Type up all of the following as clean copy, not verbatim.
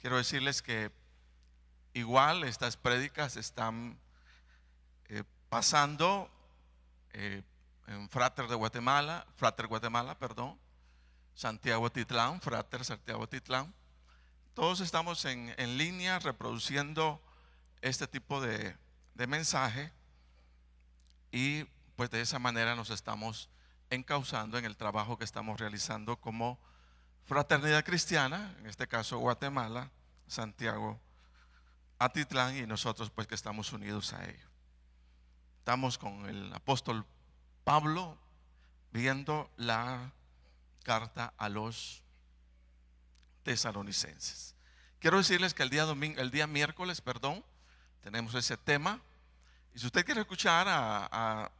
quiero decirles que igual estas prédicas están pasando en Frater Guatemala, perdón, Santiago Titlán, Frater Santiago Titlán. Todos estamos en línea reproduciendo este tipo de mensaje, y pues de esa manera nos estamos encauzando en el trabajo que estamos realizando como Fraternidad Cristiana, en este caso Guatemala, Santiago Atitlán, y nosotros pues que estamos unidos a ello. Estamos con el apóstol Pablo viendo la carta a los tesalonicenses. Quiero decirles que el día miércoles, tenemos ese tema. Y si usted quiere escuchar a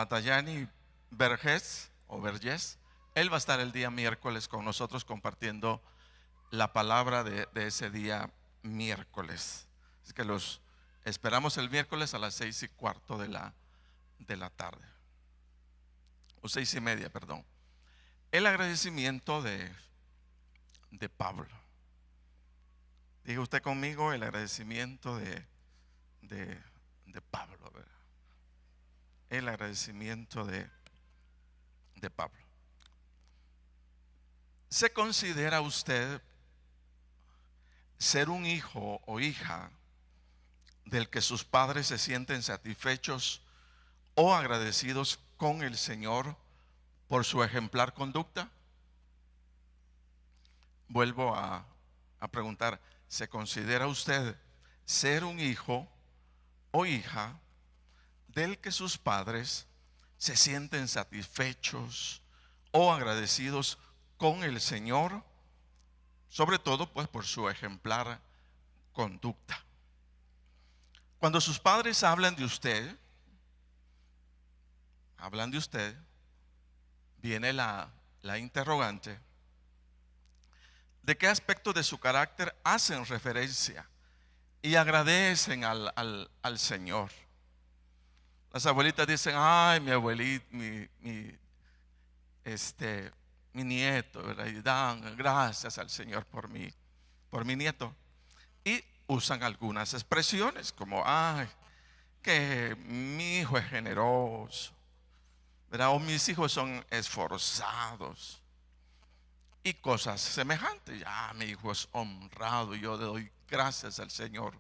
Dayani Vergés, él va a estar el día miércoles con nosotros compartiendo la palabra de ese día miércoles. Así que los esperamos el miércoles a las 6:15 de la tarde, o 6:30, perdón. El agradecimiento de Pablo. Diga usted conmigo, el agradecimiento de Pablo, ¿verdad? El agradecimiento de Pablo. ¿Se considera usted ser un hijo o hija del que sus padres se sienten satisfechos o agradecidos con el Señor por su ejemplar conducta? Vuelvo a preguntar, ¿se considera usted ser un hijo o hija del que sus padres se sienten satisfechos o agradecidos con el Señor, sobre todo pues por su ejemplar conducta? Cuando sus padres hablan de usted, viene la interrogante: ¿de qué aspectos de su carácter hacen referencia y agradecen al Señor? Las abuelitas dicen: ay, mi abuelito, mi nieto, ¿verdad? Y dan gracias al Señor por mi nieto. Y usan algunas expresiones como: ay, que mi hijo es generoso, ¿verdad? O mis hijos son esforzados, y cosas semejantes. Ya, mi hijo es honrado y yo le doy gracias al Señor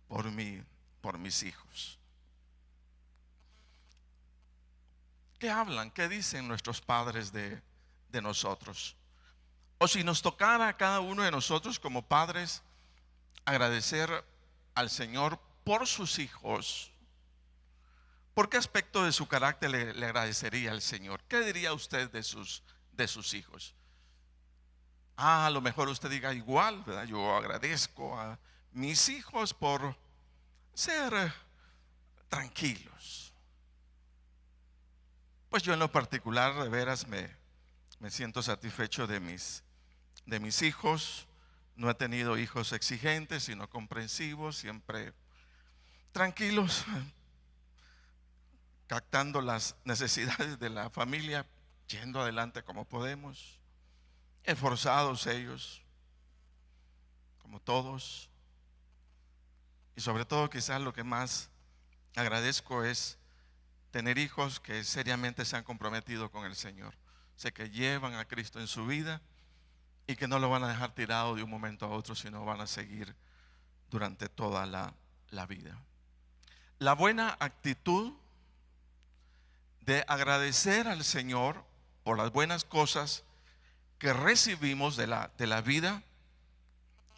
por mis hijos. ¿Qué hablan? ¿Qué dicen nuestros padres de nosotros? O si nos tocara a cada uno de nosotros como padres agradecer al Señor por sus hijos, ¿por qué aspecto de su carácter le agradecería al Señor? ¿Qué diría usted de sus hijos? A lo mejor usted diga igual, ¿verdad? Yo agradezco a mis hijos por ser tranquilos. Pues yo en lo particular de veras me siento satisfecho de mis hijos. No he tenido hijos exigentes, sino comprensivos, siempre tranquilos, captando las necesidades de la familia, yendo adelante como podemos, esforzados ellos, como todos. Y sobre todo, quizás lo que más agradezco es tener hijos que seriamente se han comprometido con el Señor. Sé que llevan a Cristo en su vida y que no lo van a dejar tirado de un momento a otro, sino van a seguir durante toda la vida. La buena actitud de agradecer al Señor por las buenas cosas que recibimos de la vida.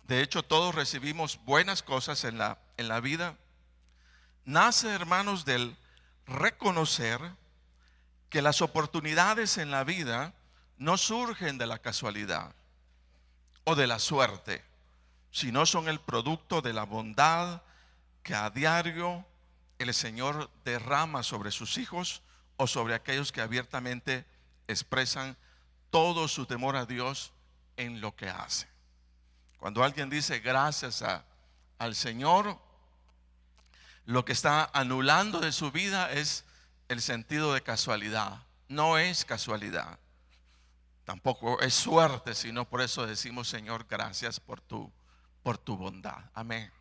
De hecho, todos recibimos buenas cosas en la vida. Nace, hermanos, del reconocer que las oportunidades en la vida no surgen de la casualidad o de la suerte, sino son el producto de la bondad que a diario el Señor derrama sobre sus hijos o sobre aquellos que abiertamente expresan todo su temor a Dios en lo que hace. Cuando alguien dice gracias al Señor, lo que está anulando de su vida es el sentido de casualidad. No es casualidad. Tampoco es suerte, sino por eso decimos, Señor, gracias por tu bondad. Amén.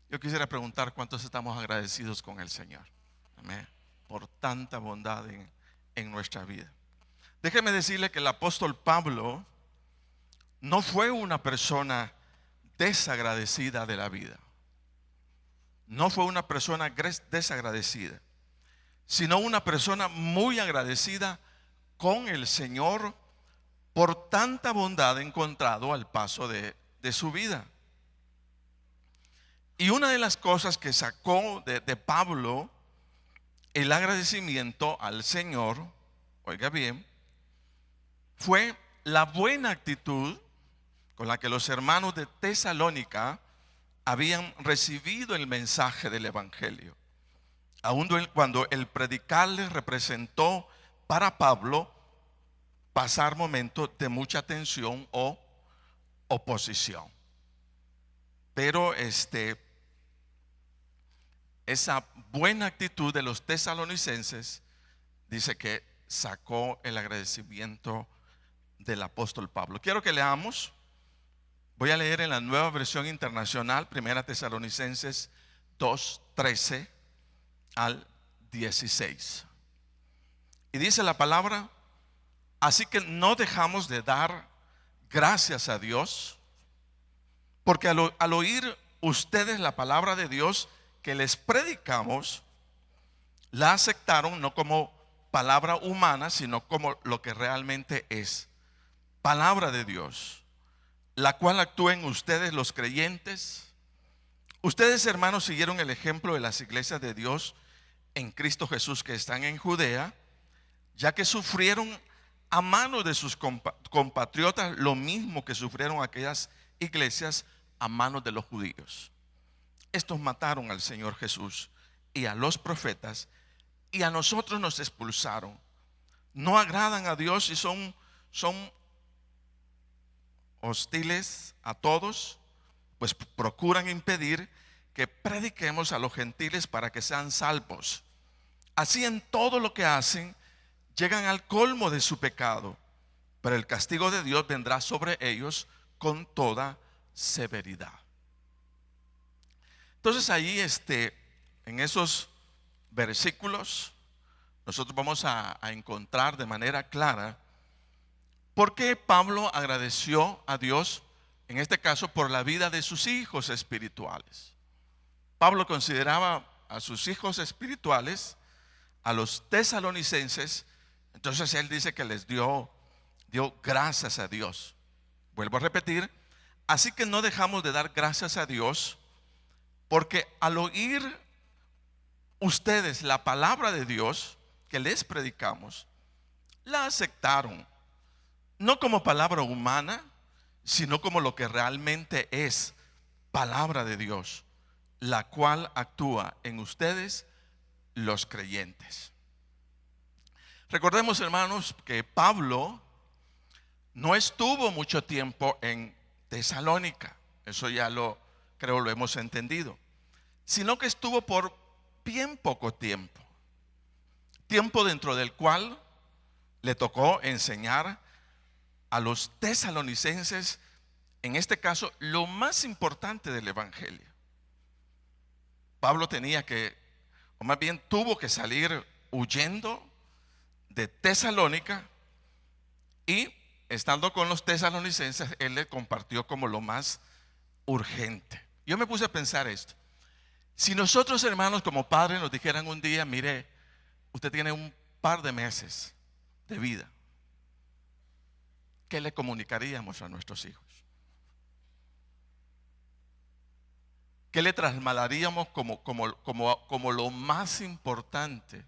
Yo quisiera preguntar cuántos estamos agradecidos con el Señor. Amén. Por tanta bondad en nuestra vida. Déjeme decirle que el apóstol Pablo no fue una persona desagradecida de la vida. No fue una persona desagradecida, sino una persona muy agradecida con el Señor por tanta bondad encontrado al paso de su vida. Y una de las cosas que sacó de Pablo el agradecimiento al Señor, oiga bien, fue la buena actitud con la que los hermanos de Tesalónica habían recibido el mensaje del Evangelio. Aun cuando el predicarles representó para Pablo pasar momentos de mucha tensión o oposición. Pero esa buena actitud de los tesalonicenses dice que sacó el agradecimiento del apóstol Pablo. Quiero que leamos. Voy a leer en la Nueva Versión Internacional, 1 Tesalonicenses 2:13 al 16. Y dice la palabra: así que no dejamos de dar gracias a Dios, porque al oír ustedes la palabra de Dios que les predicamos, la aceptaron no como palabra humana, sino como lo que realmente es, palabra de Dios, la cual actúa en ustedes los creyentes. Ustedes, hermanos, siguieron el ejemplo de las iglesias de Dios en Cristo Jesús que están en Judea, ya que sufrieron a manos de sus compatriotas lo mismo que sufrieron aquellas iglesias a manos de los judíos. Estos mataron al Señor Jesús y a los profetas, y a nosotros nos expulsaron. No agradan a Dios y son hostiles a todos, pues procuran impedir que prediquemos a los gentiles para que sean salvos. Así en todo lo que hacen llegan al colmo de su pecado, pero el castigo de Dios vendrá sobre ellos con toda severidad. Entonces ahí en esos versículos nosotros vamos a encontrar de manera clara por qué Pablo agradeció a Dios, en este caso por la vida de sus hijos espirituales. Pablo consideraba a sus hijos espirituales, a los tesalonicenses, entonces él dice que les dio gracias a Dios. Vuelvo a repetir, así que no dejamos de dar gracias a Dios, porque al oír ustedes la palabra de Dios que les predicamos, la aceptaron, no como palabra humana, sino como lo que realmente es, palabra de Dios, la cual actúa en ustedes los creyentes. Recordemos, hermanos, que Pablo no estuvo mucho tiempo en Tesalónica, eso ya creo lo hemos entendido, sino que estuvo por bien poco tiempo dentro del cual le tocó enseñar a los tesalonicenses, en este caso, lo más importante del evangelio. Pablo o más bien tuvo que salir huyendo de Tesalónica, y estando con los tesalonicenses, él le compartió como lo más urgente. Yo me puse a pensar esto: si nosotros, hermanos, como padres nos dijeran un día, mire, usted tiene un par de meses de vida, ¿qué le comunicaríamos a nuestros hijos? ¿Qué le trasladaríamos como lo más importante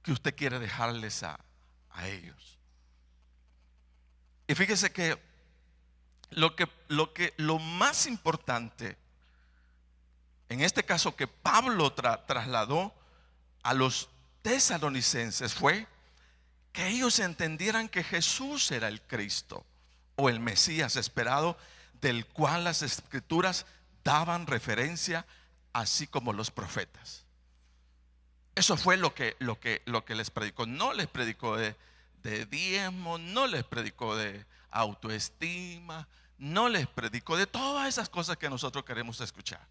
que usted quiere dejarles a ellos? Y fíjese que lo más importante, en este caso, que Pablo trasladó a los tesalonicenses fue que ellos entendieran que Jesús era el Cristo o el Mesías esperado, del cual las escrituras daban referencia, así como los profetas. Eso fue lo que les predicó. No les predicó de de diezmo, no les predicó de autoestima, no les predicó de todas esas cosas que nosotros queremos escuchar.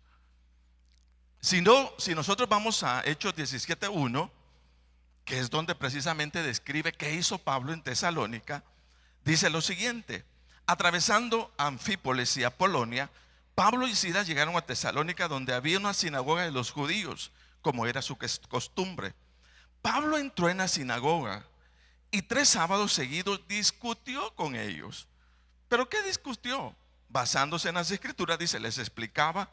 Si nosotros vamos a Hechos 17:1, que es donde precisamente describe qué hizo Pablo en Tesalónica, dice lo siguiente: atravesando Anfípolis y Apolonia, Pablo y Silas llegaron a Tesalónica, donde había una sinagoga de los judíos, como era su costumbre. Pablo entró en la sinagoga y 3 sábados seguidos discutió con ellos. ¿Pero qué discutió? Basándose en las escrituras, dice, les explicaba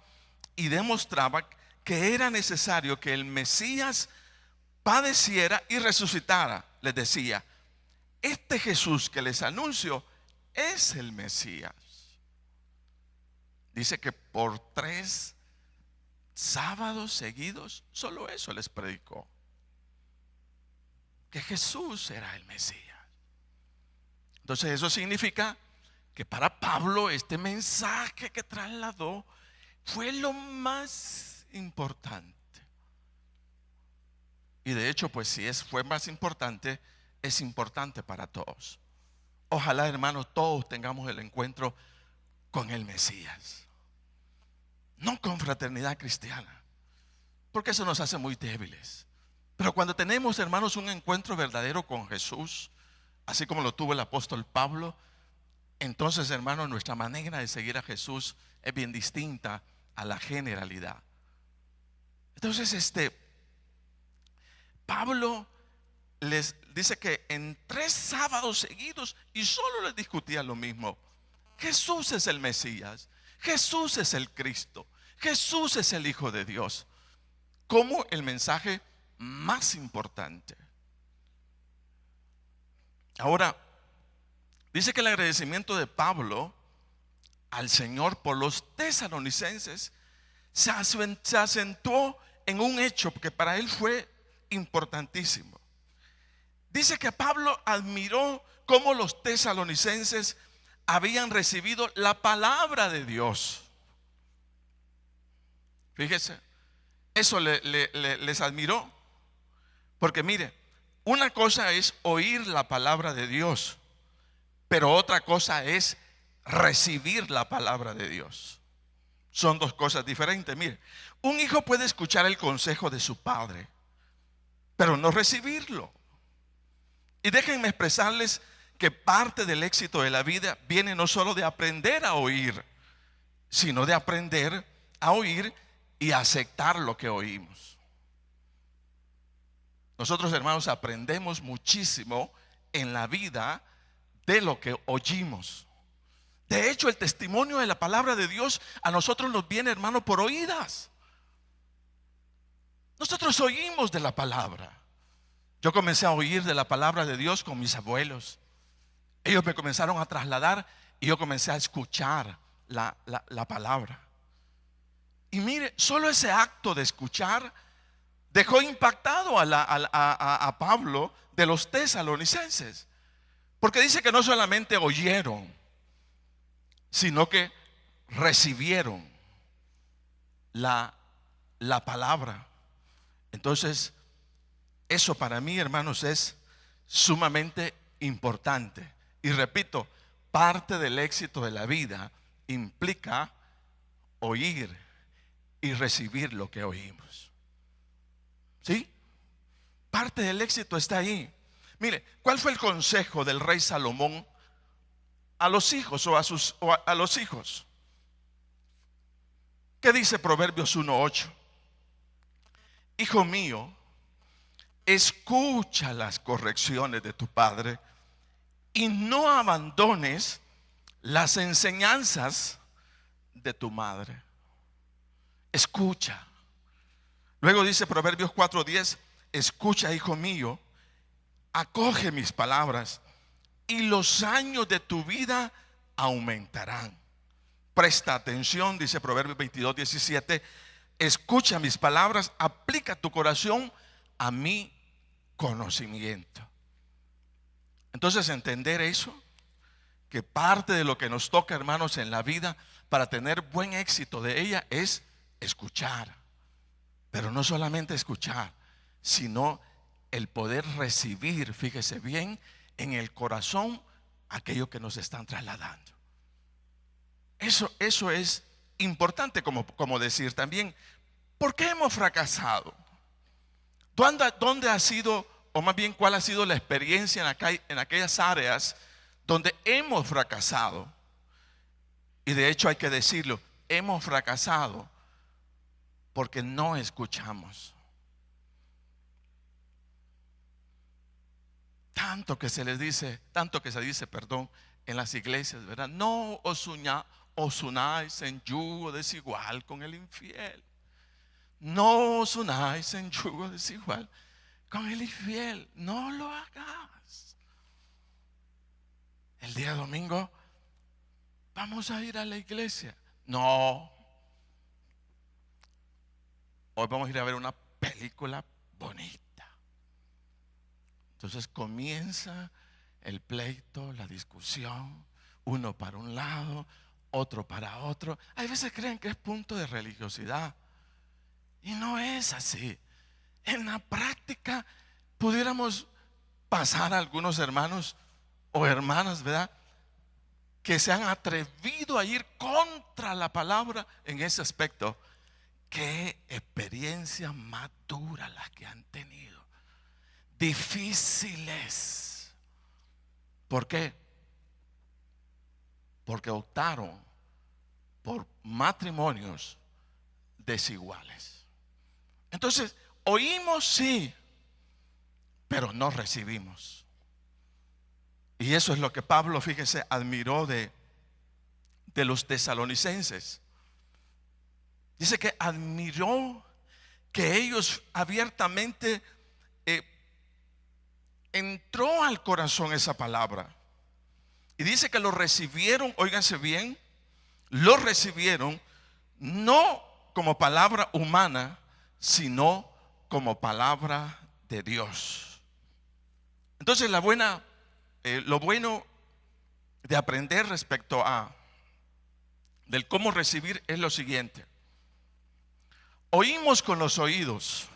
y demostraba que era necesario que el Mesías padeciera y resucitara. Les decía: este Jesús que les anuncio es el Mesías. Dice que por 3 sábados seguidos, solo eso les predicó, que Jesús era el Mesías. Entonces eso significa que para Pablo este mensaje que trasladó fue lo más importante. Y de hecho, pues si fue más importante, es importante para todos. Ojalá, hermanos, todos tengamos el encuentro con el Mesías, no con fraternidad cristiana, porque eso nos hace muy débiles. Pero cuando tenemos, hermanos, un encuentro verdadero con Jesús, así como lo tuvo el apóstol Pablo, entonces, hermanos, nuestra manera de seguir a Jesús es bien distinta a la generalidad. Entonces, Pablo les dice que en 3 sábados seguidos, y solo les discutía lo mismo: Jesús es el Mesías, Jesús es el Cristo, Jesús es el Hijo de Dios, como el mensaje más importante. Ahora, dice que el agradecimiento de Pablo al Señor por los tesalonicenses se acentuó en un hecho que para él fue importantísimo. Dice que Pablo admiró cómo los tesalonicenses habían recibido la palabra de Dios. Fíjese, eso les admiró. Porque mire, una cosa es oír la palabra de Dios, pero otra cosa es recibir la palabra de Dios. Son 2 cosas diferentes. Mire, un hijo puede escuchar el consejo de su padre, pero no recibirlo. Y déjenme expresarles que parte del éxito de la vida viene no solo de aprender a oír, sino de aprender a oír y aceptar lo que oímos. Nosotros, hermanos, aprendemos muchísimo en la vida de lo que oímos. De hecho, el testimonio de la palabra de Dios a nosotros nos viene, hermano, por oídas. Nosotros oímos de la palabra. Yo comencé a oír de la palabra de Dios con mis abuelos. Ellos me comenzaron a trasladar y yo comencé a escuchar la palabra. Y mire, solo ese acto de escuchar dejó impactado a Pablo de los tesalonicenses. Porque dice que no solamente oyeron, sino que recibieron la palabra. Entonces, eso para mí, hermanos, es sumamente importante. Y repito, parte del éxito de la vida implica oír y recibir lo que oímos. ¿Sí? Parte del éxito está ahí. Mire, ¿cuál fue el consejo del rey Salomón a los hijos a los hijos? ¿Qué dice Proverbios 1:8? Hijo mío, escucha las correcciones de tu padre y no abandones las enseñanzas de tu madre. Escucha. Luego dice Proverbios 4:10: escucha, hijo mío, acoge mis palabras y los años de tu vida aumentarán. Presta atención, dice Proverbios 22:17: escucha mis palabras, aplica tu corazón a mi conocimiento. Entonces, entender eso, que parte de lo que nos toca, hermanos, en la vida para tener buen éxito de ella es escuchar. Pero no solamente escuchar, sino el poder recibir, fíjese bien, en el corazón aquello que nos están trasladando. Eso es importante como decir también. ¿Por qué hemos fracasado? ¿Dónde ha sido, o más bien cuál ha sido la experiencia en aquellas áreas donde hemos fracasado? Y de hecho hay que decirlo, hemos fracasado porque no escuchamos. Tanto que se dice, perdón, en las iglesias, ¿verdad? No os unáis en yugo desigual con el infiel. No os unáis en yugo desigual con el infiel. No lo hagas. El día domingo vamos a ir a la iglesia. No. Hoy vamos a ir a ver una película bonita. Entonces comienza el pleito, la discusión, uno para un lado, otro para otro. Hay veces creen que es punto de religiosidad y no es así. En la práctica pudiéramos pasar a algunos hermanos o hermanas, ¿verdad?, que se han atrevido a ir contra la palabra en ese aspecto. Qué experiencia más dura las que han tenido, difíciles. ¿Por qué? Porque optaron por matrimonios desiguales. Entonces, oímos sí, pero no recibimos. Y eso es lo que Pablo, fíjese, admiró de los tesalonicenses. Dice que admiró que ellos abiertamente entró al corazón esa palabra. Y dice que lo recibieron, óiganse bien, lo recibieron no como palabra humana, sino como palabra de Dios. Entonces lo bueno de aprender respecto del cómo recibir es lo siguiente. Oímos con los oídos,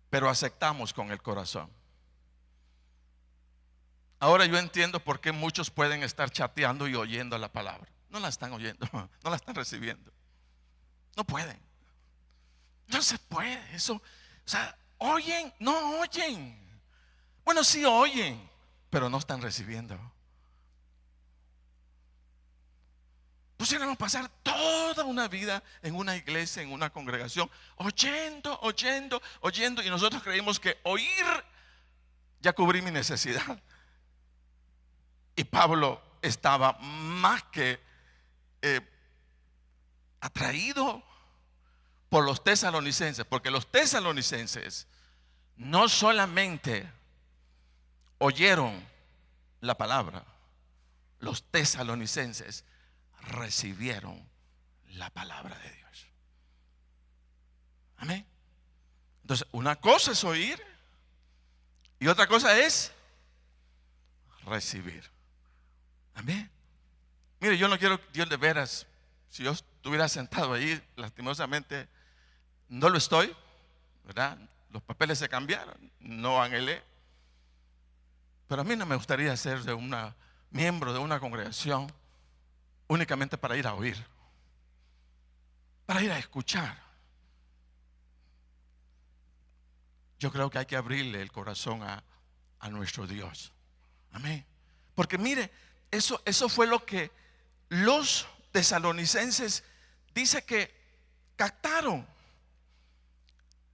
pero aceptamos con el corazón. Ahora yo entiendo por qué muchos pueden estar chateando y oyendo la palabra. No la están oyendo, no la están recibiendo. No pueden. No se puede eso. O sea, oyen, no oyen. Bueno, sí oyen, pero no están recibiendo. Pusiéramos pasar toda una vida en una iglesia, en una congregación, oyendo, y nosotros creímos que oír ya cubrí mi necesidad. Y Pablo estaba más que atraído por los tesalonicenses, porque los tesalonicenses no solamente oyeron la palabra, los tesalonicenses recibieron la palabra de Dios. Amén. Entonces, una cosa es oír y otra cosa es recibir. Amén. Mire, yo no quiero, Dios, de veras, si yo estuviera sentado ahí, lastimosamente no lo estoy, ¿verdad? Los papeles se cambiaron, no anhelé. Pero a mí no me gustaría ser miembro de una congregación únicamente para ir a oír, para ir a escuchar. Yo creo que hay que abrirle el corazón a nuestro Dios. Amén. Porque mire, eso fue lo que los tesalonicenses dice que captaron.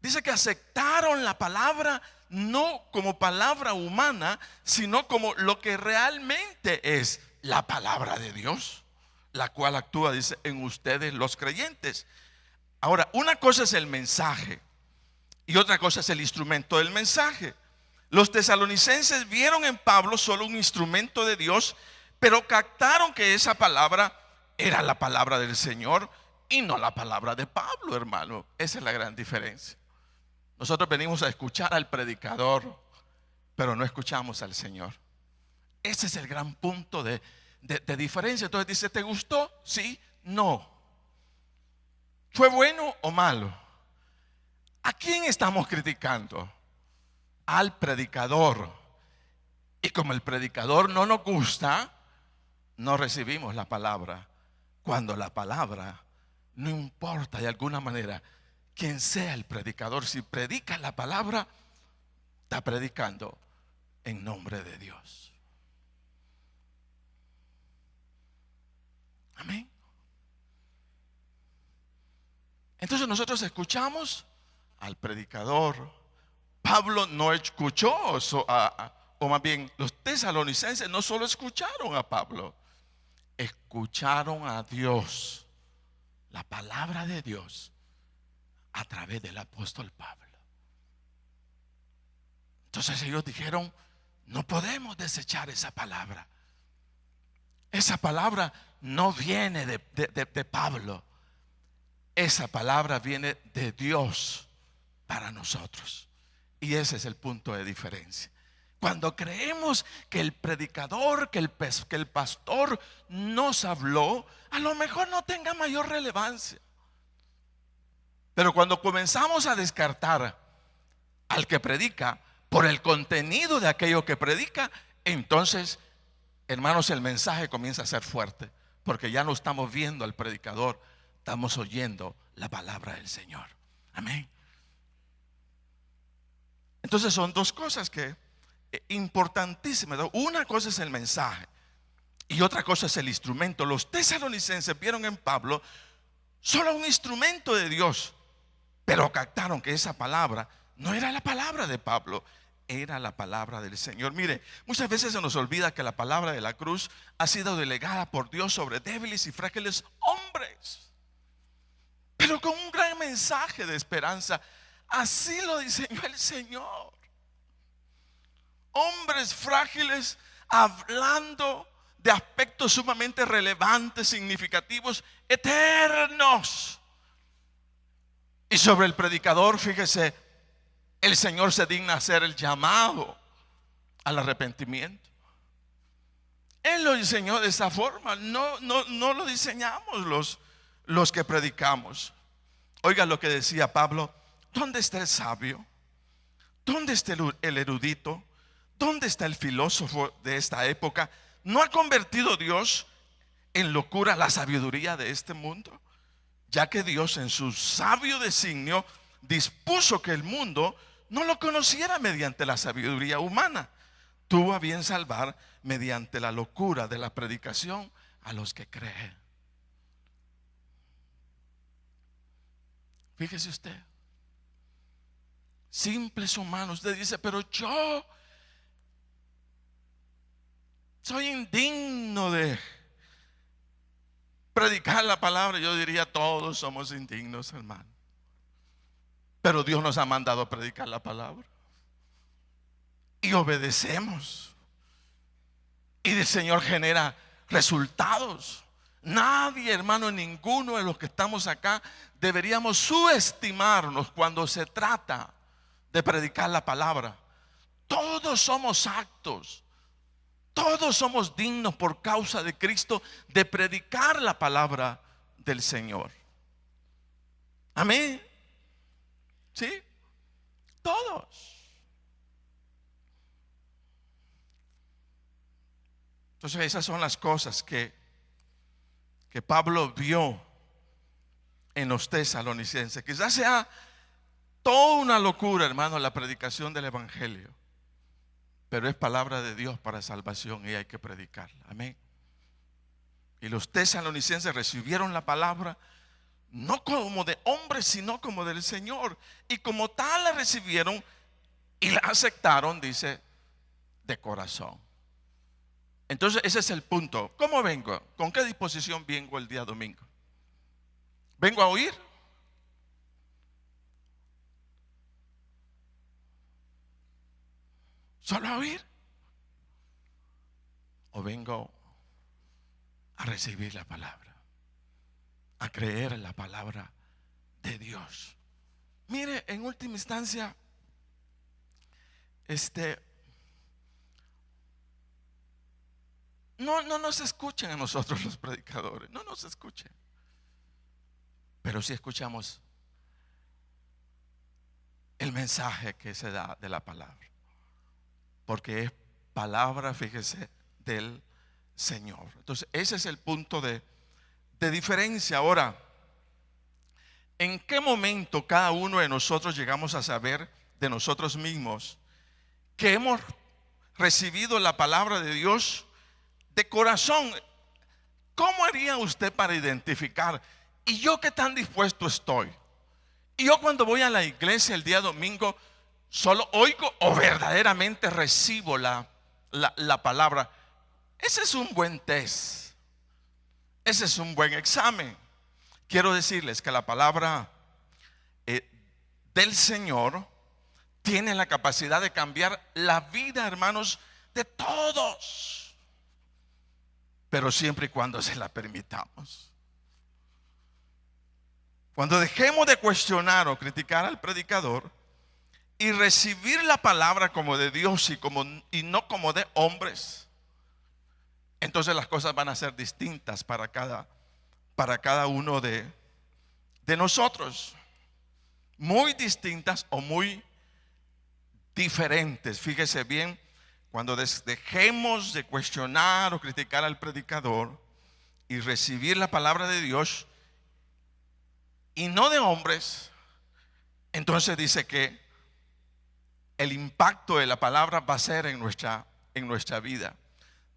Dice que aceptaron la palabra no como palabra humana, sino como lo que realmente es la palabra de Dios, la cual actúa, dice, en ustedes los creyentes. Ahora, una cosa es el mensaje y otra cosa es el instrumento del mensaje. Los tesalonicenses vieron en Pablo solo un instrumento de Dios, pero captaron que esa palabra era la palabra del Señor y no la palabra de Pablo, hermano. Esa es la gran diferencia. Nosotros venimos a escuchar al predicador, pero no escuchamos al Señor. Ese es el gran punto de diferencia. Entonces dice, ¿te gustó? Sí, no. ¿Fue bueno o malo? ¿A quién estamos criticando? Al predicador. Y como el predicador no nos gusta, no recibimos la palabra. Cuando la palabra, no importa de alguna manera quién sea el predicador, si predica la palabra, está predicando en nombre de Dios. Amén. Entonces nosotros escuchamos al predicador. Pablo no escuchó, o más bien los tesalonicenses no solo escucharon a Pablo, escucharon a Dios, la palabra de Dios a través del apóstol Pablo. Entonces ellos dijeron: no podemos desechar esa palabra. Esa palabra no viene de Pablo. Esa palabra viene de Dios para nosotros. Y ese es el punto de diferencia. Cuando creemos que el predicador, que el pastor nos habló, a lo mejor no tenga mayor relevancia. Pero cuando comenzamos a descartar al que predica por el contenido de aquello que predica, entonces, hermanos, el mensaje comienza a ser fuerte, porque ya no estamos viendo al predicador, estamos oyendo la palabra del Señor. Amén. Entonces son dos cosas que importantísimas. Una cosa es el mensaje y otra cosa es el instrumento. Los tesalonicenses vieron en Pablo solo un instrumento de Dios, pero captaron que esa palabra no era la palabra de Pablo, era la palabra del Señor. Mire, muchas veces se nos olvida que la palabra de la cruz ha sido delegada por Dios sobre débiles y frágiles hombres, pero con un gran mensaje de esperanza. Así lo diseñó el Señor. Hombres frágiles hablando de aspectos sumamente relevantes, significativos, eternos. Y sobre el predicador, fíjese, el Señor se digna hacer el llamado al arrepentimiento. Él lo diseñó de esa forma. No lo diseñamos los que predicamos. Oiga lo que decía Pablo: ¿dónde está el sabio? ¿Dónde está el erudito? ¿Dónde está el filósofo de esta época? ¿No ha convertido Dios en locura la sabiduría de este mundo? Ya que Dios en su sabio designio dispuso que el mundo no lo conociera mediante la sabiduría humana. Tuvo a bien salvar mediante la locura de la predicación a los que creen. Fíjese usted, simples humanos. Usted dice: pero yo soy indigno de predicar la palabra. Yo diría: todos somos indignos, hermano. Pero Dios nos ha mandado a predicar la palabra y obedecemos, y el Señor genera resultados. Nadie, hermano, ninguno de los que estamos acá deberíamos subestimarnos cuando se trata de predicar la palabra. Todos somos aptos, todos somos dignos por causa de Cristo de predicar la palabra del Señor. Amén. ¿Sí? Todos. Entonces esas son las cosas que Pablo vio en los tesalonicenses. Quizás sea toda una locura, hermano, la predicación del evangelio, pero es palabra de Dios para salvación y hay que predicarla. Amén. Y los tesalonicenses recibieron la palabra no como de hombres, sino como del Señor, y como tal la recibieron y la aceptaron, dice, de corazón. Entonces ese es el punto. ¿Cómo vengo? ¿Con qué disposición vengo el día domingo? ¿Vengo a oír? ¿Solo a oír? ¿O vengo a recibir la palabra, a creer en la palabra de Dios? Mire, en última instancia, no nos escuchen a nosotros los predicadores, no nos escuchen, pero sí escuchamos el mensaje que se da de la palabra, porque es palabra, fíjese, del Señor. Entonces, ese es el punto de diferencia. Ahora, ¿en qué momento cada uno de nosotros llegamos a saber de nosotros mismos que hemos recibido la palabra de Dios de corazón? ¿Cómo haría usted para identificar? ¿Y yo qué tan dispuesto estoy? ¿Y yo cuando voy a la iglesia el día domingo solo oigo o verdaderamente recibo la palabra? Ese es un buen test. Ese es un buen examen. Quiero decirles que la palabra del Señor tiene la capacidad de cambiar la vida, hermanos, de todos, pero siempre y cuando se la permitamos. Cuando dejemos de cuestionar o criticar al predicador y recibir la palabra como de Dios y no como de hombres, entonces las cosas van a ser distintas para cada uno de nosotros. Muy distintas o muy diferentes. Fíjese bien, cuando dejemos de cuestionar o criticar al predicador y recibir la palabra de Dios y no de hombres, entonces dice que el impacto de la palabra va a ser en nuestra vida.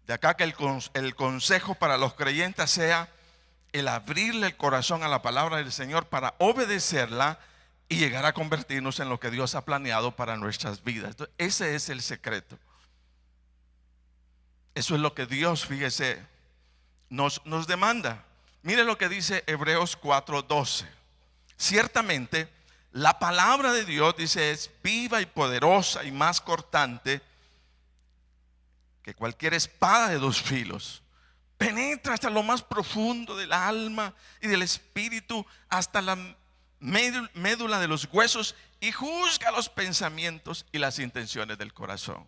De acá que el consejo para los creyentes sea el abrirle el corazón a la palabra del Señor para obedecerla y llegar a convertirnos en lo que Dios ha planeado para nuestras vidas. Entonces, ese es el secreto. Eso es lo que Dios, fíjese, nos demanda. Mire lo que dice Hebreos 4:12. Ciertamente, la palabra de Dios, dice, es viva y poderosa y más cortante que cualquier espada de dos filos. Penetra hasta lo más profundo del alma y del espíritu, hasta la médula de los huesos, y juzga los pensamientos y las intenciones del corazón.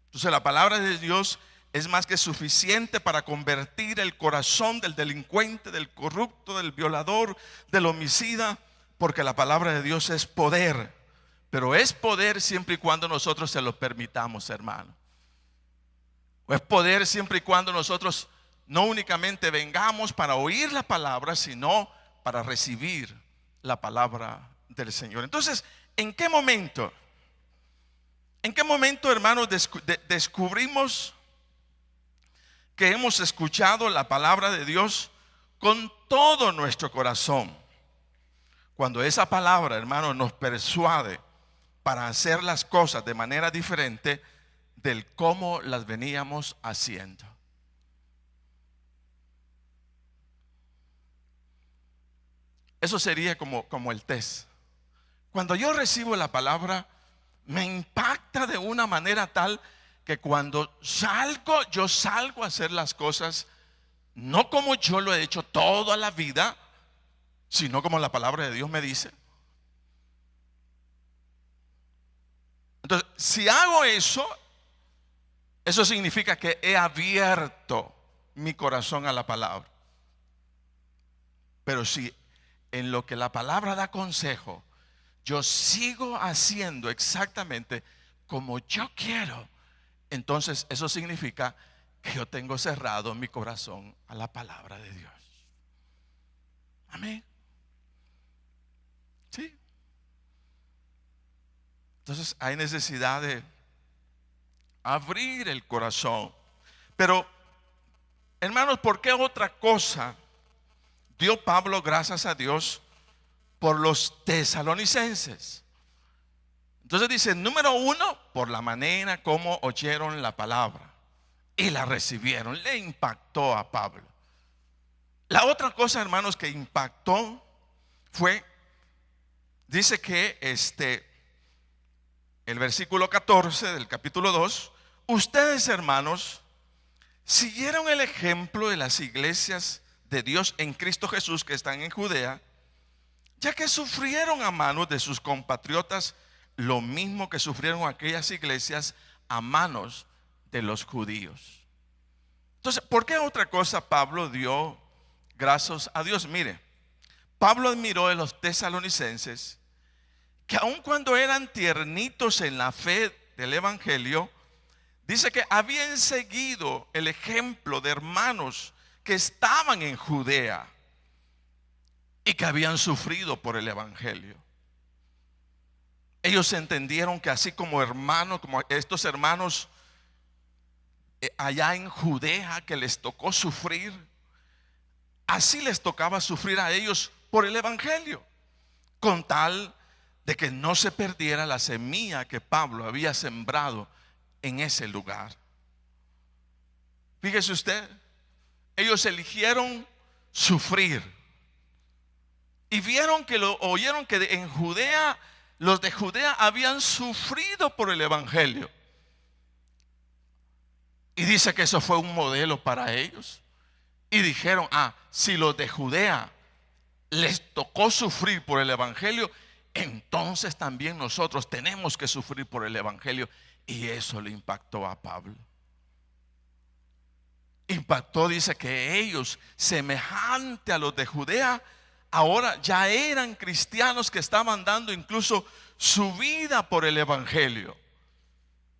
Entonces la palabra de Dios es más que suficiente para convertir el corazón del delincuente, del corrupto, del violador, del homicida, porque la palabra de Dios es poder. Pero es poder siempre y cuando nosotros se lo permitamos, hermano. O es poder siempre y cuando nosotros no únicamente vengamos para oír la palabra, sino para recibir la palabra del Señor. Entonces, ¿en qué momento, hermanos, descubrimos que hemos escuchado la palabra de Dios con todo nuestro corazón? Cuando esa palabra, hermanos, nos persuade para hacer las cosas de manera diferente del cómo las veníamos haciendo. Eso sería como el test. Cuando yo recibo la palabra, me impacta de una manera tal que cuando yo salgo a hacer las cosas no como yo lo he hecho toda la vida, sino como la palabra de Dios me dice. Entonces, si hago eso significa que he abierto mi corazón a la palabra. Pero si en lo que la palabra da consejo, yo sigo haciendo exactamente como yo quiero, entonces eso significa que yo tengo cerrado mi corazón a la palabra de Dios. Amén. Sí. Entonces hay necesidad de abrir el corazón. Pero, hermanos, ¿por qué otra cosa dio Pablo gracias a Dios por los tesalonicenses? Entonces dice, número uno, por la manera como oyeron la palabra y la recibieron. Le impactó a Pablo. La otra cosa, hermanos, que impactó fue, dice que el versículo 14 del capítulo 2, ustedes, hermanos, siguieron el ejemplo de las iglesias de Dios en Cristo Jesús que están en Judea, ya que sufrieron a manos de sus compatriotas lo mismo que sufrieron aquellas iglesias a manos de los judíos. Entonces, ¿por qué otra cosa Pablo dio gracias a Dios? Mire, Pablo admiró de los tesalonicenses que aun cuando eran tiernitos en la fe del evangelio, Dice que habían seguido el ejemplo de hermanos que estaban en Judea y que habían sufrido por el evangelio. Ellos entendieron que así como hermanos, como estos hermanos allá en Judea que les tocó sufrir, así les tocaba sufrir a ellos por el evangelio, con tal de que no se perdiera la semilla que Pablo había sembrado en ese lugar. Fíjese usted, ellos eligieron sufrir y oyeron que en Judea, los de Judea habían sufrido por el evangelio. Y dice que eso fue un modelo para ellos. Y dijeron, si los de Judea les tocó sufrir por el evangelio, entonces también nosotros tenemos que sufrir por el evangelio. Y eso le impactó a Pablo. Impactó, dice que ellos, semejante a los de Judea, ahora ya eran cristianos que estaban dando incluso su vida por el evangelio,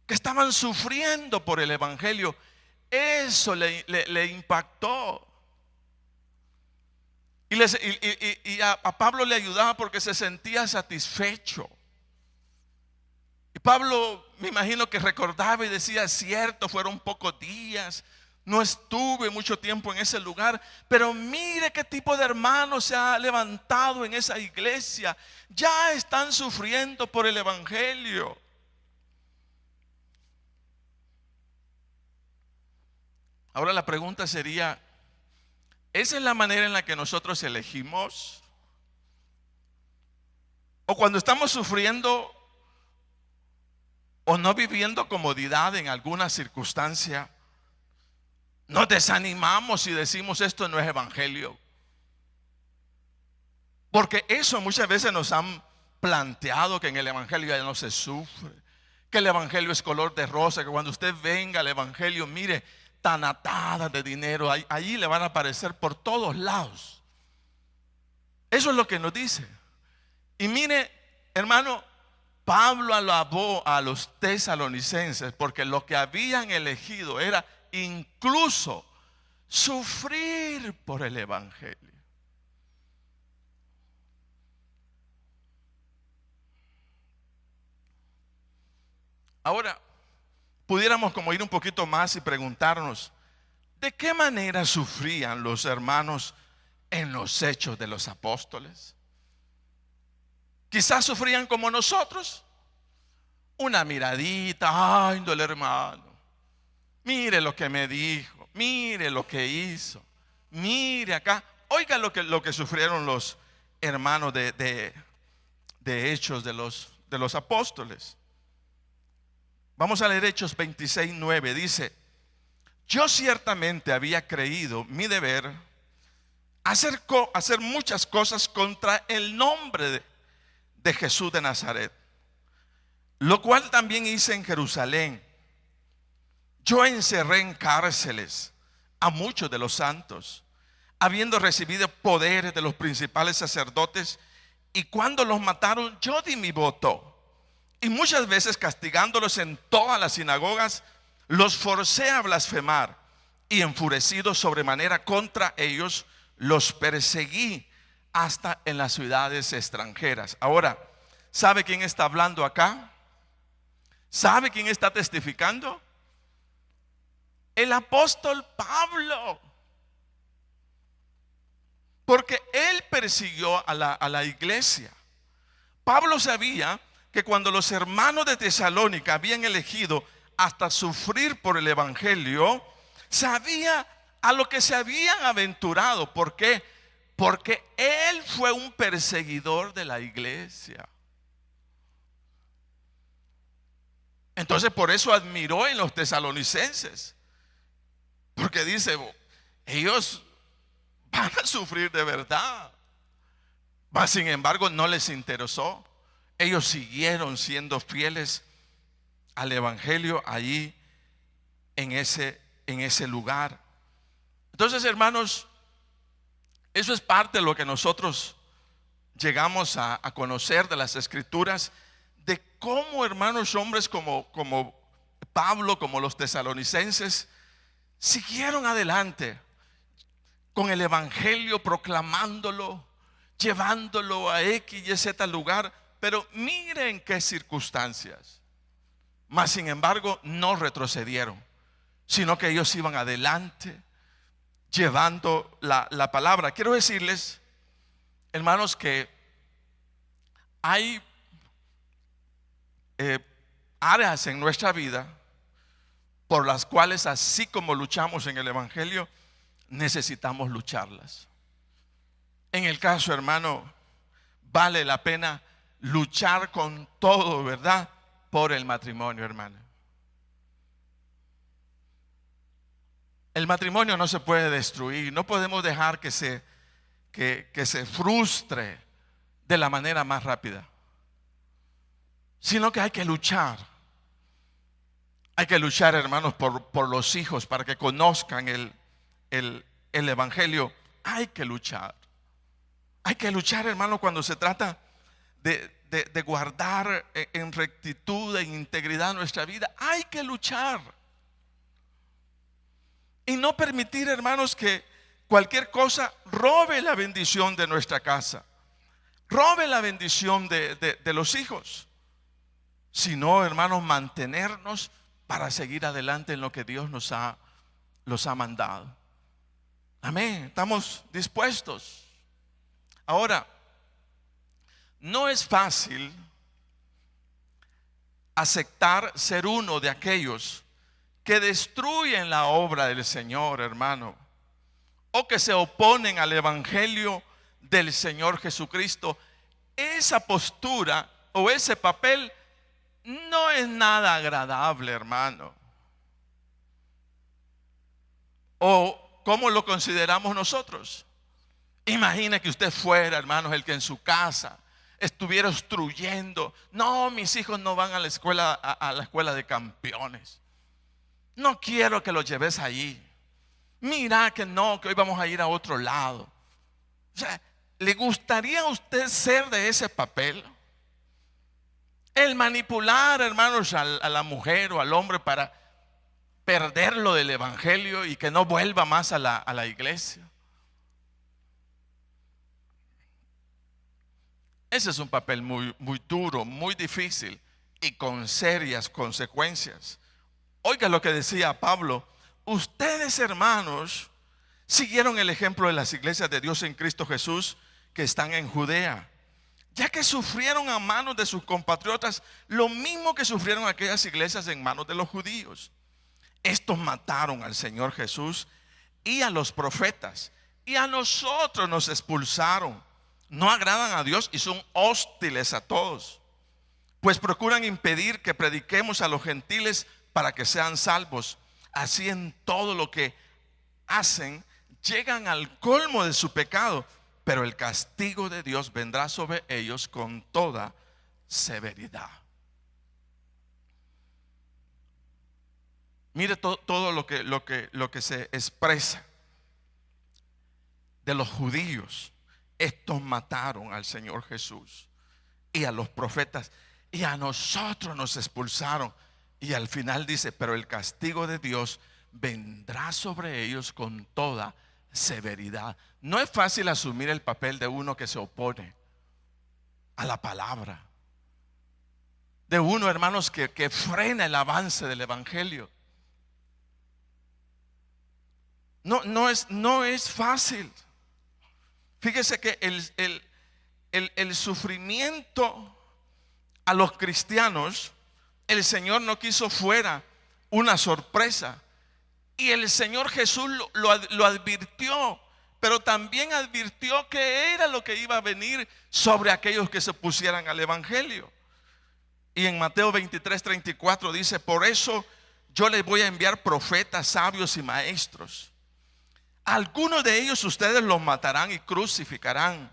que estaban sufriendo por el evangelio. Eso le impactó. Y a Pablo le ayudaba porque se sentía satisfecho. Y Pablo, me imagino que recordaba y decía, cierto, fueron pocos días, no estuve mucho tiempo en ese lugar, pero mire qué tipo de hermanos se ha levantado en esa iglesia. Ya están sufriendo por el evangelio. Ahora la pregunta sería, ¿esa es la manera en la que nosotros elegimos? ¿O cuando estamos sufriendo o no viviendo comodidad en alguna circunstancia, nos desanimamos y decimos esto no es evangelio? Porque eso muchas veces nos han planteado, que en el evangelio ya no se sufre, que el evangelio es color de rosa, que cuando usted venga al evangelio, mire, tan atada de dinero, allí le van a aparecer por todos lados. Eso es lo que nos dice. Y mire, hermano, Pablo alabó a los tesalonicenses porque lo que habían elegido era incluso sufrir por el evangelio. Ahora, pudiéramos como ir un poquito más y preguntarnos, ¿de qué manera sufrían los hermanos en los hechos de los apóstoles? Quizás sufrían como nosotros, una miradita, ay, no, el hermano, mire lo que me dijo, mire lo que hizo, mire acá. Oiga lo que sufrieron los hermanos de hechos de los apóstoles. Vamos a leer Hechos 26:9. Dice: yo ciertamente había creído mi deber hacer muchas cosas contra el nombre de Jesús de Nazaret, lo cual también hice en Jerusalén. Yo encerré en cárceles a muchos de los santos, habiendo recibido poderes de los principales sacerdotes, y cuando los mataron yo di mi voto. Y muchas veces, castigándolos en todas las sinagogas, los forcé a blasfemar, y enfurecido sobremanera contra ellos, los perseguí hasta en las ciudades extranjeras. Ahora, ¿sabe quién está hablando acá? ¿Sabe quién está testificando? El apóstol Pablo. Porque él persiguió a la iglesia. Pablo sabía que cuando los hermanos de Tesalónica habían elegido hasta sufrir por el evangelio, sabía a lo que se habían aventurado. ¿Por qué? Porque él fue un perseguidor de la iglesia. Entonces por eso admiró en los tesalonicenses, porque dice, ellos van a sufrir de verdad. Mas sin embargo no les interesó. Ellos siguieron siendo fieles al evangelio allí en ese lugar. Entonces, hermanos, eso es parte de lo que nosotros llegamos a conocer de las escrituras, de cómo, hermanos, hombres como Pablo como los tesalonicenses siguieron adelante con el evangelio, proclamándolo, llevándolo a X y Z lugar. Pero miren qué circunstancias. Mas sin embargo no retrocedieron, sino que ellos iban adelante llevando la palabra. Quiero decirles, hermanos, que hay áreas en nuestra vida por las cuales, así como luchamos en el evangelio, necesitamos lucharlas. En el caso, hermano, vale la pena luchar con todo, ¿verdad? Por el matrimonio, hermano. El matrimonio no se puede destruir. No podemos dejar que se frustre de la manera más rápida, sino que hay que luchar. Hay que luchar, hermanos, por los hijos, para que conozcan el evangelio. Hay que luchar. Hay que luchar, hermano, cuando se trata de guardar en rectitud e integridad nuestra vida. Hay que luchar. Y no permitir, hermanos, que cualquier cosa robe la bendición de nuestra casa, robe la bendición de los hijos. Sino, hermanos, mantenernos para seguir adelante en lo que Dios nos ha mandado. Amén. Estamos dispuestos. Ahora, no es fácil aceptar ser uno de aquellos que destruyen la obra del Señor, hermano, o que se oponen al evangelio del Señor Jesucristo. Esa postura o ese papel no es nada agradable, hermano. ¿O cómo lo consideramos nosotros? Imagina que usted fuera, hermanos, el que en su casa estuviera obstruyendo. No, mis hijos no van a la escuela de campeones. No quiero que los lleves allí. Mira que no, que hoy vamos a ir a otro lado. O sea, ¿le gustaría a usted ser de ese papel? El manipular, hermanos, a la mujer o al hombre para perderlo del evangelio y que no vuelva más a la iglesia. Ese es un papel muy, muy duro, muy difícil y con serias consecuencias. Oiga lo que decía Pablo: ustedes, hermanos, siguieron el ejemplo de las iglesias de Dios en Cristo Jesús que están en Judea, ya que sufrieron a manos de sus compatriotas lo mismo que sufrieron aquellas iglesias en manos de los judíos. Estos mataron al Señor Jesús y a los profetas, y a nosotros nos expulsaron. No agradan a Dios y son hostiles a todos, pues procuran impedir que prediquemos a los gentiles para que sean salvos. Así en todo lo que hacen llegan al colmo de su pecado, pero el castigo de Dios vendrá sobre ellos con toda severidad. Mire todo lo que se expresa de los judíos. Estos mataron al Señor Jesús y a los profetas, y a nosotros nos expulsaron. Y al final dice: pero el castigo de Dios vendrá sobre ellos con toda severidad. No es fácil asumir el papel de uno que se opone a la palabra, de uno, hermanos, que frena el avance del evangelio. No es fácil. Fíjese que el sufrimiento a los cristianos, el Señor no quiso fuera una sorpresa. Y el Señor Jesús lo advirtió, pero también advirtió que era lo que iba a venir sobre aquellos que se pusieran al evangelio. Y en Mateo 23:34 dice: por eso yo les voy a enviar profetas, sabios y maestros. Algunos de ellos ustedes los matarán y crucificarán.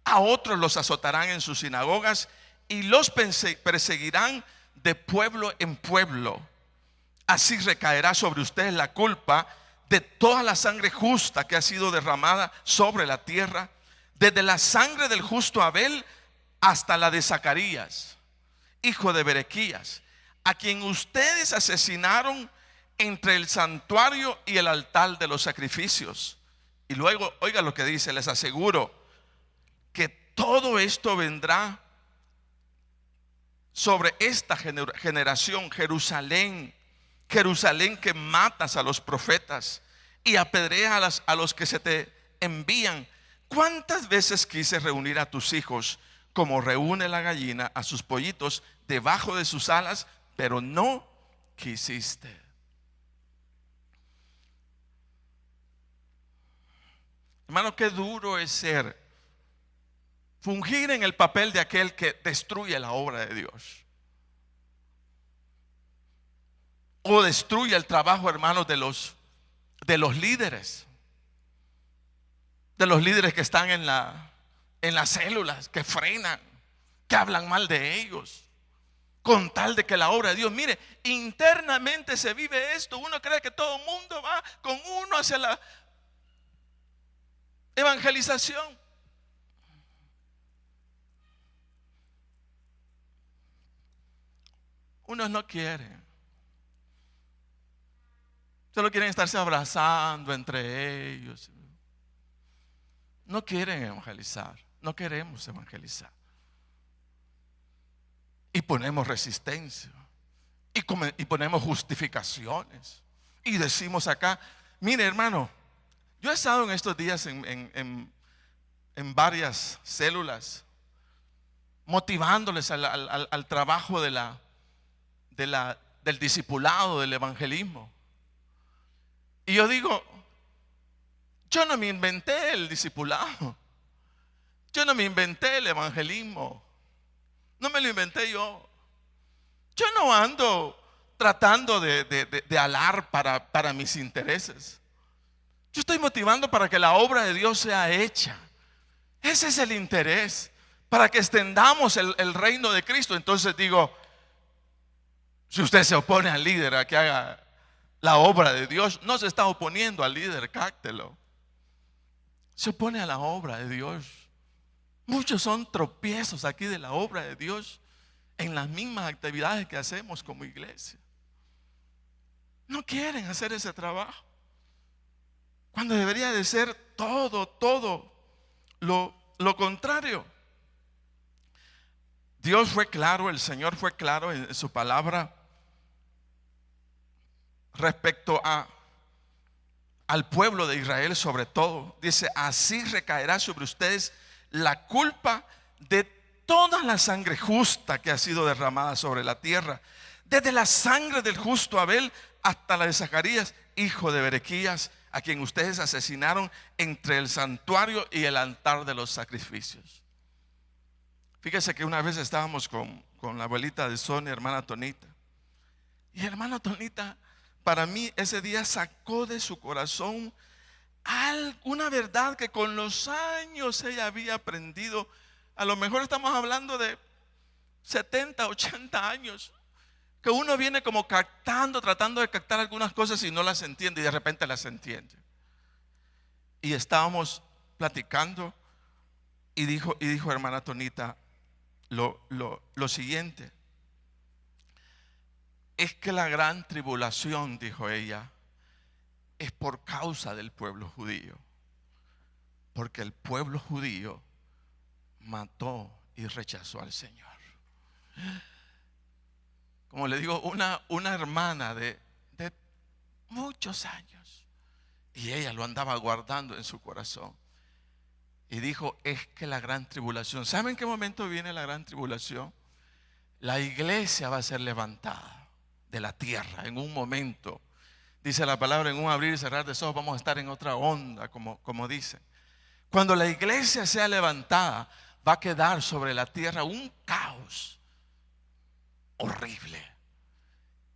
A otros los azotarán en sus sinagogas y los perseguirán de pueblo en pueblo. Así recaerá sobre ustedes la culpa de toda la sangre justa que ha sido derramada sobre la tierra, desde la sangre del justo Abel hasta la de Zacarías, hijo de Berequías, a quien ustedes asesinaron entre el santuario y el altar de los sacrificios. Y luego, oiga lo que dice: les aseguro que todo esto vendrá sobre esta generación. Jerusalén, Jerusalén, que matas a los profetas y apedreas a los que se te envían. ¿Cuántas veces quise reunir a tus hijos como reúne la gallina a sus pollitos debajo de sus alas, pero no quisiste? Hermano, qué duro es fungir en el papel de aquel que destruye la obra de Dios, o destruye el trabajo, hermanos, de los líderes, que están en las células, que frenan, que hablan mal de ellos, con tal de que la obra de Dios, mire, internamente se vive esto. Uno cree que todo el mundo va con uno hacia la evangelización. Unos no quieren, solo quieren estarse abrazando entre ellos. No quieren evangelizar, no queremos evangelizar. Y ponemos resistencia, y ponemos justificaciones, y decimos acá, mire hermano, yo he estado en estos días en varias células, motivándoles al trabajo del discipulado, del evangelismo. Y yo digo, yo no me inventé el discipulado, yo no me inventé el evangelismo, no me lo inventé yo. Yo no ando tratando de alar para mis intereses. Yo estoy motivando para que la obra de Dios sea hecha. Ese es el interés, para que extendamos el reino de Cristo. Entonces digo, si usted se opone al líder a que haga la obra de Dios, no se está oponiendo al líder, cáctelo. Se opone a la obra de Dios. Muchos son tropiezos aquí de la obra de Dios en las mismas actividades que hacemos como iglesia. No quieren hacer ese trabajo, cuando debería de ser todo lo contrario. Dios fue claro, el Señor fue claro en su palabra respecto al pueblo de Israel, sobre todo. Dice: así recaerá sobre ustedes la culpa de toda la sangre justa que ha sido derramada sobre la tierra, desde la sangre del justo Abel hasta la de Zacarías, hijo de Berequías, a quien ustedes asesinaron entre el santuario y el altar de los sacrificios. Fíjese que una vez estábamos con la abuelita de Sonia, hermana Tonita, y hermana Tonita, para mí ese día sacó de su corazón una verdad que con los años ella había aprendido. A lo mejor estamos hablando de 70, 80 años, que uno viene como captando, tratando de captar algunas cosas y no las entiende, y de repente las entiende. Y estábamos platicando y dijo hermana Tonita lo siguiente: es que la gran tribulación, dijo ella, es por causa del pueblo judío, porque el pueblo judío mató y rechazó al Señor. Como le digo, una hermana de muchos años, y ella lo andaba guardando en su corazón, y dijo: es que la gran tribulación, ¿saben en qué momento viene la gran tribulación? La iglesia va a ser levantada de la tierra en un momento. Dice la palabra, en un abrir y cerrar de ojos vamos a estar en otra onda, como dice. Cuando la iglesia sea levantada, va a quedar sobre la tierra un caos horrible.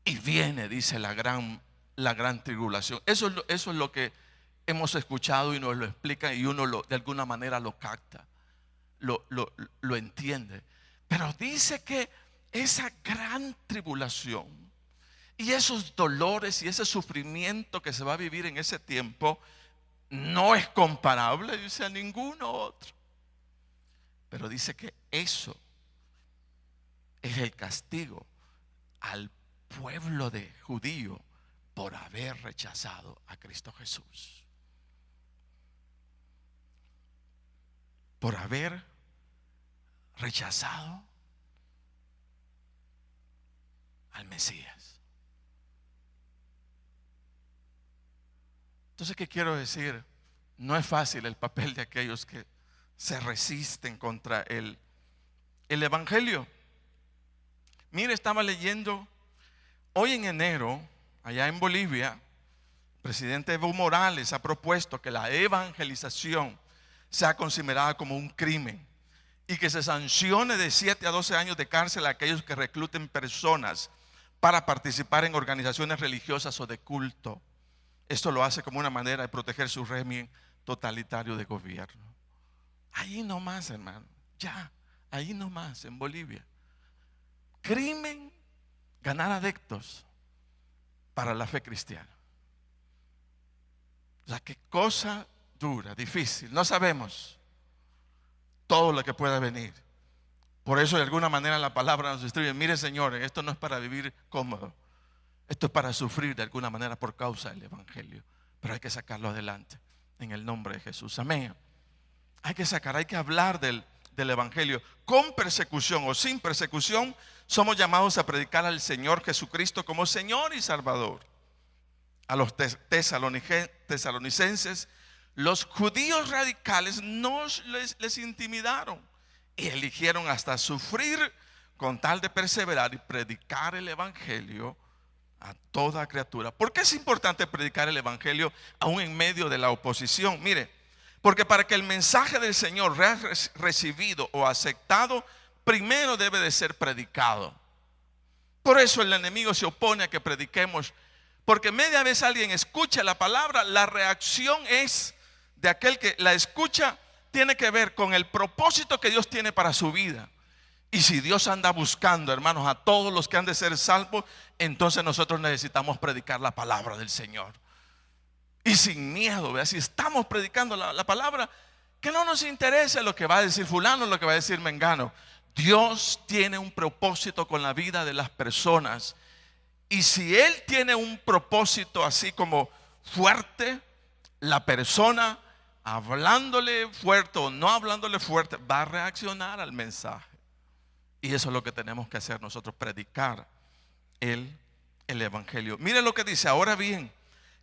Y viene, dice, la gran tribulación. Eso es lo que hemos escuchado y nos lo explican, y uno de alguna manera lo capta, lo entiende. Pero dice que esa gran tribulación y esos dolores y ese sufrimiento que se va a vivir en ese tiempo no es comparable, dice, a ninguno otro. Pero dice que eso es el castigo al pueblo de judío por haber rechazado a Cristo Jesús. Por haber rechazado al Mesías. Entonces, ¿qué quiero decir? No es fácil el papel de aquellos que se resisten contra el Evangelio. Mire, estaba leyendo hoy en enero, allá en Bolivia, el presidente Evo Morales ha propuesto que la evangelización sea considerada como un crimen y que se sancione de 7 a 12 años de cárcel a aquellos que recluten personas para participar en organizaciones religiosas o de culto. Esto lo hace como una manera de proteger su régimen totalitario de gobierno. Ahí nomás, hermano, ya, ahí nomás, en Bolivia. Crimen, ganar adeptos para la fe cristiana. O sea, qué cosa dura, difícil. No sabemos todo lo que pueda venir. Por eso de alguna manera la palabra nos instruye. Mire, señores, esto no es para vivir cómodo. Esto es para sufrir de alguna manera por causa del Evangelio. Pero hay que sacarlo adelante en el nombre de Jesús. Amén. Hay que hablar del Evangelio. Con persecución o sin persecución, somos llamados a predicar al Señor Jesucristo como Señor y Salvador. A los tesalonicenses, los judíos radicales no les intimidaron y eligieron hasta sufrir con tal de perseverar y predicar el Evangelio a toda criatura. ¿Por qué es importante predicar el Evangelio aún en medio de la oposición? Mire, porque para que el mensaje del Señor sea recibido o aceptado, primero debe de ser predicado. Por eso el enemigo se opone a que prediquemos, porque media vez alguien escucha la palabra, la reacción es de aquel que la escucha, tiene que ver con el propósito que Dios tiene para su vida. Y si Dios anda buscando, hermanos, a todos los que han de ser salvos, entonces nosotros necesitamos predicar la palabra del Señor. Y sin miedo, ¿vea? Si estamos predicando la palabra, que no nos interese lo que va a decir fulano, lo que va a decir mengano. Dios tiene un propósito con la vida de las personas. Y si Él tiene un propósito así como fuerte, la persona hablándole fuerte o no hablándole fuerte va a reaccionar al mensaje. Y eso es lo que tenemos que hacer nosotros, predicar el Evangelio. Mire lo que dice: ahora bien,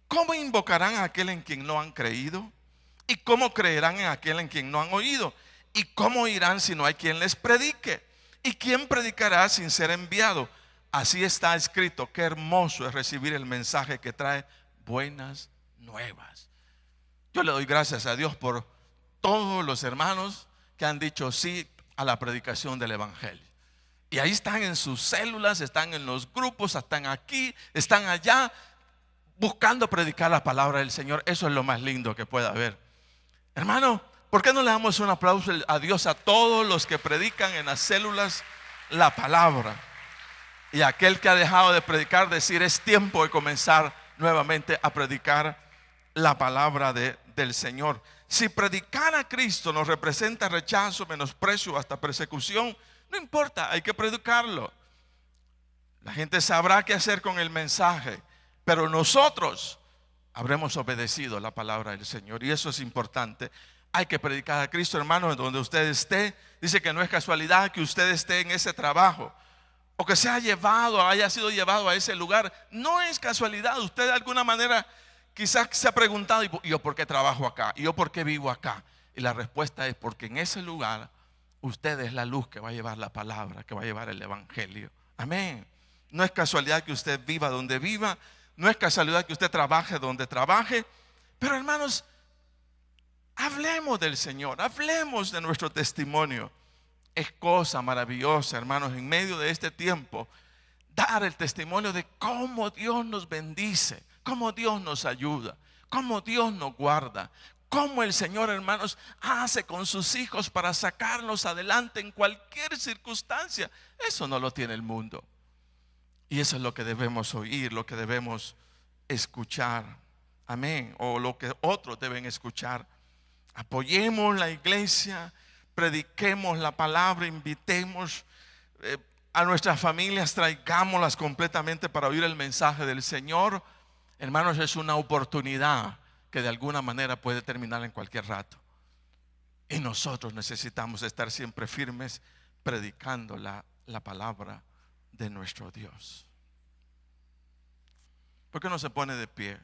¿cómo invocarán a aquel en quien no han creído? ¿Y cómo creerán en aquel en quien no han oído? ¿Y cómo irán si no hay quien les predique? ¿Y quién predicará sin ser enviado? Así está escrito. Qué hermoso es recibir el mensaje que trae buenas nuevas. Yo le doy gracias a Dios por todos los hermanos que han dicho sí a la predicación del Evangelio. Y ahí están en sus células, están en los grupos, están aquí, están allá, buscando predicar la palabra del Señor. Eso es lo más lindo que pueda haber. Hermano, ¿por qué no le damos un aplauso a Dios a todos los que predican en las células la palabra? Y aquel que ha dejado de predicar, decir: es tiempo de comenzar nuevamente a predicar la palabra del Señor. Si predicar a Cristo nos representa rechazo, menosprecio, hasta persecución, no importa, hay que predicarlo. La gente sabrá qué hacer con el mensaje, pero nosotros habremos obedecido la palabra del Señor, y eso es importante. Hay que predicar a Cristo, hermano, donde usted esté. Dice que no es casualidad que usted esté en ese trabajo, o que haya sido llevado a ese lugar. No es casualidad. Usted de alguna manera quizás se ha preguntado: ¿y yo por qué trabajo acá? ¿Y yo por qué vivo acá? Y la respuesta es porque en ese lugar usted es la luz que va a llevar la palabra, que va a llevar el Evangelio. Amén. No es casualidad que usted viva donde viva. No es casualidad que usted trabaje donde trabaje. Pero hermanos, hablemos del Señor, hablemos de nuestro testimonio. Es cosa maravillosa, hermanos, en medio de este tiempo, dar el testimonio de cómo Dios nos bendice, cómo Dios nos ayuda, cómo Dios nos guarda, cómo el Señor, hermanos, hace con sus hijos para sacarnos adelante en cualquier circunstancia. Eso no lo tiene el mundo. Y eso es lo que debemos oír, lo que debemos escuchar. Amén. O lo que otros deben escuchar. Apoyemos la iglesia, prediquemos la palabra, invitemos a nuestras familias, traigámoslas completamente para oír el mensaje del Señor. Hermanos, es una oportunidad que de alguna manera puede terminar en cualquier rato. Y nosotros necesitamos estar siempre firmes predicando la palabra de nuestro Dios. ¿Por qué no se pone de pie?